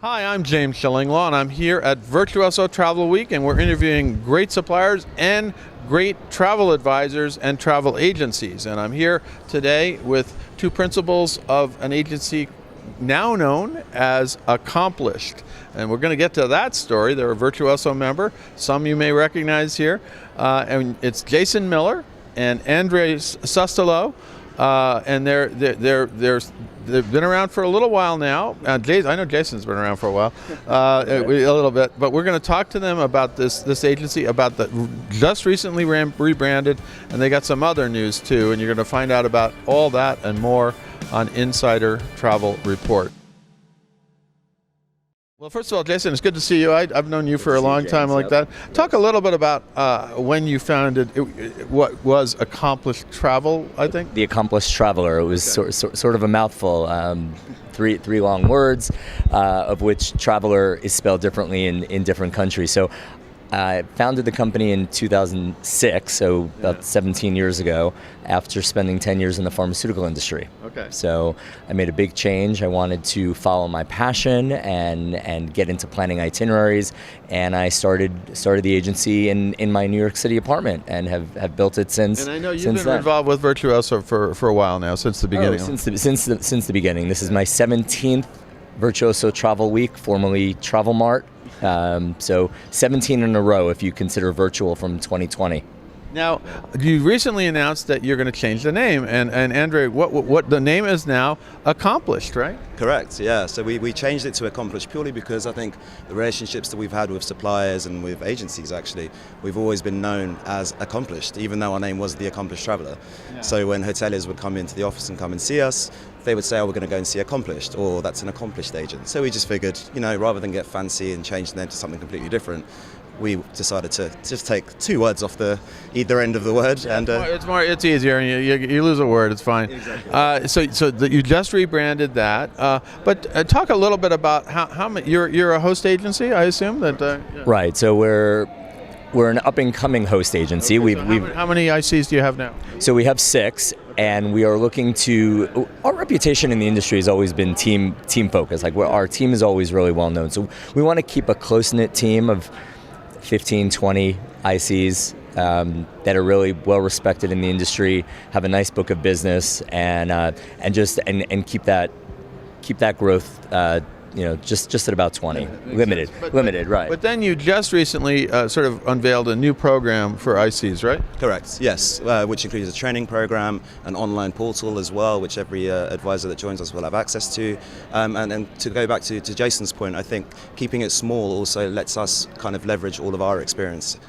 Hi, I'm James Shillinglaw, and I'm here at Virtuoso Travel Week, and we're interviewing great suppliers and great travel advisors and travel agencies. And I'm here today with two principals of an agency now known as Accomplished. And we're going to get to that story. They're a Virtuoso member. Some you may recognize here. And it's Jason Miller and Andre Sustalo. And they've been around for a little while now. I know Jason's been around for a while, a little bit. But we're going to talk to them about this agency, about the just recently rebranded, and they got some other news too. And you're going to find out about all that and more on Insider Travel Report. Well, first of all, Jason, it's good to see you. I've known you for a long time like that. Talk a little bit about when you founded what was Accomplished Travel, I think? The Accomplished Traveler. It was sort of a mouthful. Three long words, of which traveler is spelled differently in different countries. So I founded the company in 2006, so about 17 years ago, after spending 10 years in the pharmaceutical industry. Okay. So I made a big change. I wanted to follow my passion and get into planning itineraries, and I started the agency in my New York City apartment and have built it since. And I know you've been involved with Virtuoso for a while now, since the beginning. Since the beginning. This is my 17th Virtuoso Travel Week, formerly Travel Mart. So 17 in a row if you consider virtual from 2020. Now, you recently announced that you're going to change the name, and Andre, what the name is now Accomplished, right? Correct, yeah. So we changed it to Accomplished purely because I think the relationships that we've had with suppliers and with agencies, actually, we've always been known as Accomplished, even though our name was The Accomplished Traveler. Yeah. So when hoteliers would come into the office and come and see us, they would say, oh, we're going to go and see Accomplished, or that's an accomplished agent. So we just figured, rather than get fancy and change the name to something completely different, we decided to just take two words off either end of the word. Yeah, and it's easier. You lose a word, it's fine. Exactly. So you just rebranded that. But talk a little bit about how you're a host agency, I assume that. Yeah. Right. So we're an up-and-coming host agency. Okay, how many ICs do you have now? So we have 6, and we are looking to. Our reputation in the industry has always been team focused. Like our team is always really well known. So we want to keep a close-knit team of 15, 20 ICs that are really well respected in the industry, have a nice book of business, and keep that growth. Just at about 20. Limited, right. But then you just recently sort of unveiled a new program for ICs, right? Correct, yes, which includes a training program, an online portal as well, which every advisor that joins us will have access to. And to go back to Jason's point, I think keeping it small also lets us kind of leverage all of our experience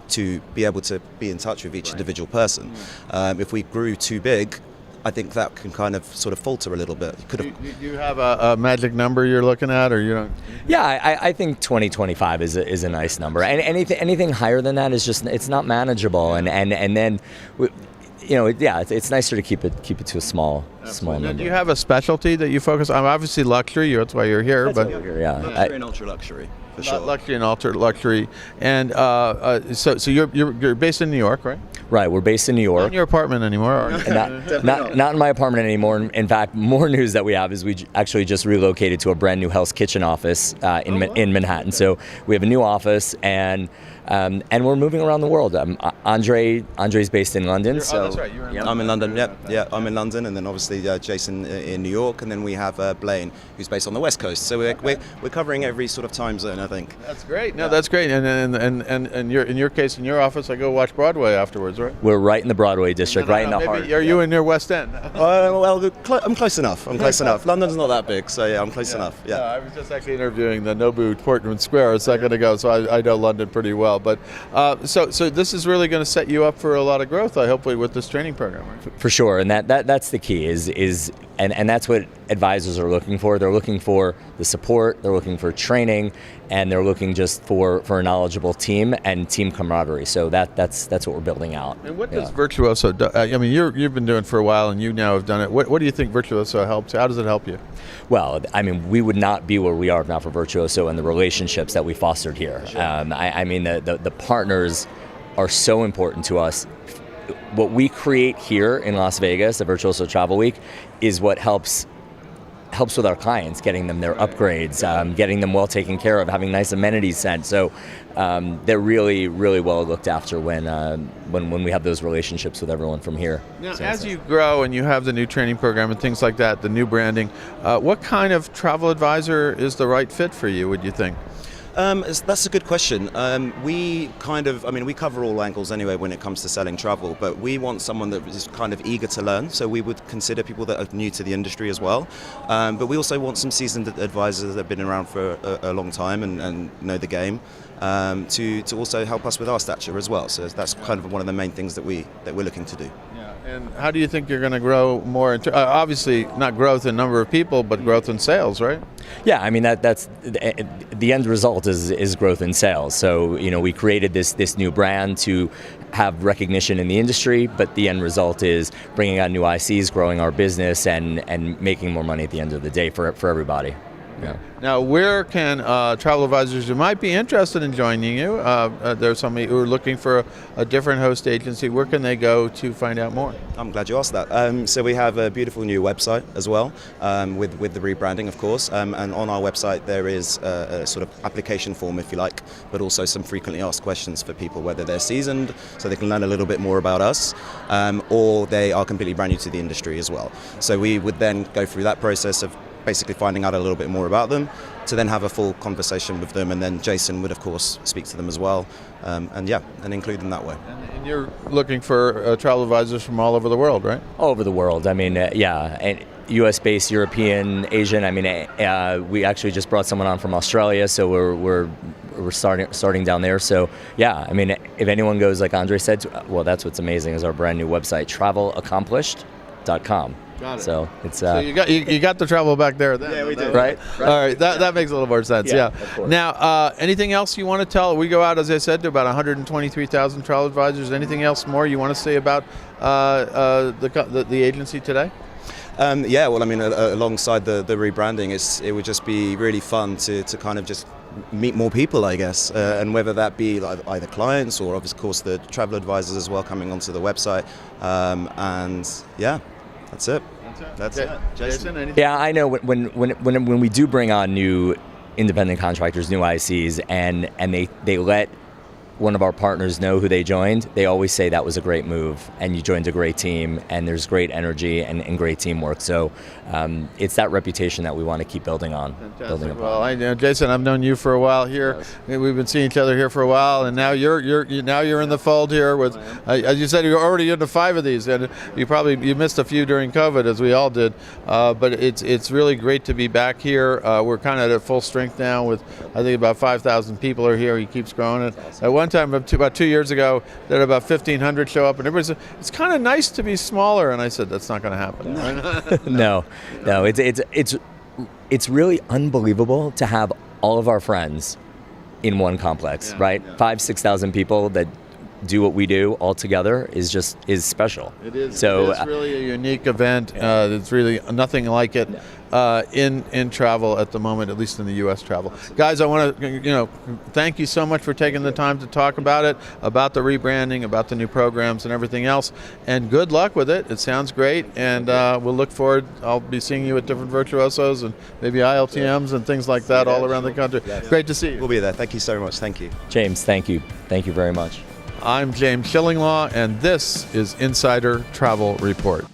to be able to be in touch with each individual person. If we grew too big, I think that can kind of sort of falter a little bit. Do you have a magic number you're looking at, or you don't? Yeah, I think 2025 is a nice number, and anything higher than that is just it's not manageable, and then. It's nicer to keep it to a small number. Do you have a specialty that you focus on? Obviously, luxury. That's why you're here. Yeah. Luxury and ultra luxury, for sure. Luxury and ultra luxury, and so you're based in New York, right? Right, we're based in New York. Not in your apartment anymore. Not in my apartment anymore. In fact, more news that we have is we actually just relocated to a brand new Hell's Kitchen office in Manhattan. So we have a new office, and we're moving around the world. Andre's based in London. That's right. I'm in London. Yeah, I'm in London, and then obviously Jason in New York, and then we have Blaine, who's based on the West Coast. So we're covering every sort of time zone, I think. That's great. No, that's great. And in your case, in your office, I go watch Broadway afterwards, right? We're right in the Broadway district, right in the heart. Are you in near West End? I'm close enough. London's not that big, so yeah, I'm close enough. Yeah. I was just actually interviewing the Nobu Portman Square a second ago, so I know London pretty well. But so this is really going to set you up for a lot of growth, hopefully, with this training program. Right? For sure, and that's the key and that's what advisors are looking for. They're looking for the support, they're looking for training, and they're looking just for a knowledgeable team and team camaraderie. So that's what we're building out. And what does Virtuoso do? I mean, you've been doing it for a while, and you now have done it. What do you think Virtuoso helps? How does it help you? Well, I mean, we would not be where we are now for Virtuoso and the relationships that we fostered here. Sure. I mean, the partners are so important to us. What we create here in Las Vegas, the Virtuoso Travel Week, is what helps helps with our clients, getting them their upgrades, getting them well taken care of, having nice amenities sent. So they're really, really well looked after when we have those relationships with everyone from here. Now, So as you grow and you have the new training program and things like that, the new branding, what kind of travel advisor is the right fit for you, would you think? That's a good question. We cover all angles anyway when it comes to selling travel, but we want someone that is kind of eager to learn. So we would consider people that are new to the industry as well. But we also want some seasoned advisors that have been around for a long time and know the game to also help us with our stature as well. So that's kind of one of the main things that we're looking to do. And how do you think you're going to grow more? Obviously, not growth in number of people, but growth in sales, right? Yeah, I mean that's the end result is growth in sales. So we created this new brand to have recognition in the industry, but the end result is bringing on new ICs, growing our business, and making more money at the end of the day for everybody. Yeah. Now, where can travel advisors who might be interested in joining you, there's somebody who are looking for a different host agency, where can they go to find out more? I'm glad you asked that. So we have a beautiful new website as well, with the rebranding, of course. And on our website there is a sort of application form, if you like, but also some frequently asked questions for people, whether they're seasoned, so they can learn a little bit more about us, or they are completely brand new to the industry as well. So we would then go through that process of basically finding out a little bit more about them, to then have a full conversation with them, and then Jason would of course speak to them as well, and include them that way. And you're looking for travel advisors from all over the world, right? All over the world. I mean, and U.S. based, European, Asian. I mean, we actually just brought someone on from Australia, so we're starting down there. So yeah, I mean, if anyone goes, like Andre said, well, that's what's amazing is our brand new website, travelaccomplished.com. Got it. So it's so you got the travel back there then. Yeah, we do. right. All right, that makes a little more sense. Yeah. of course. Now, anything else you want to tell? We go out, as I said, to about 123,000 travel advisors. Anything else more you want to say about the agency today? Well, I mean, alongside the rebranding, it would just be really fun to kind of just meet more people, I guess, and whether that be like either clients or, of course, the travel advisors as well coming onto the website, and yeah. That's it. That's it. Jason, anything? Yeah, I know when we do bring on new independent contractors, new ICs, and they let one of our partners know who they joined, they always say that was a great move and you joined a great team and there's great energy and great teamwork. So it's that reputation that we want to keep building on. Fantastic. Well, Jason, I've known you for a while here. Yes. We've been seeing each other here for a while, and now you're in the fold here with, as you said, you're already into 5 of these, and you missed a few during COVID, as we all did. But it's really great to be back here. We're kind of at full strength now with, I think, about 5,000 people are here. He keeps growing it. At one time, about 2 years ago, there were about 1,500 show up, and everybody said, it's kind of nice to be smaller. And I said, that's not going to happen. No, it's really unbelievable to have all of our friends in one complex, right? Yeah. 5,000-6,000 people that do what we do all together is special. It is. So it's really a unique event. It's really nothing like it in travel at the moment, at least in the U.S. travel. Guys, I want to thank you so much for taking the time to talk about it, about the rebranding, about the new programs and everything else. And good luck with it. It sounds great, and we'll look forward. I'll be seeing you at different Virtuosos and maybe ILTMs and things like that all around the country. Yes. Great to see you. We'll be there. Thank you so much. Thank you. James, thank you. Thank you very much. I'm James Shillinglaw, and this is Insider Travel Report.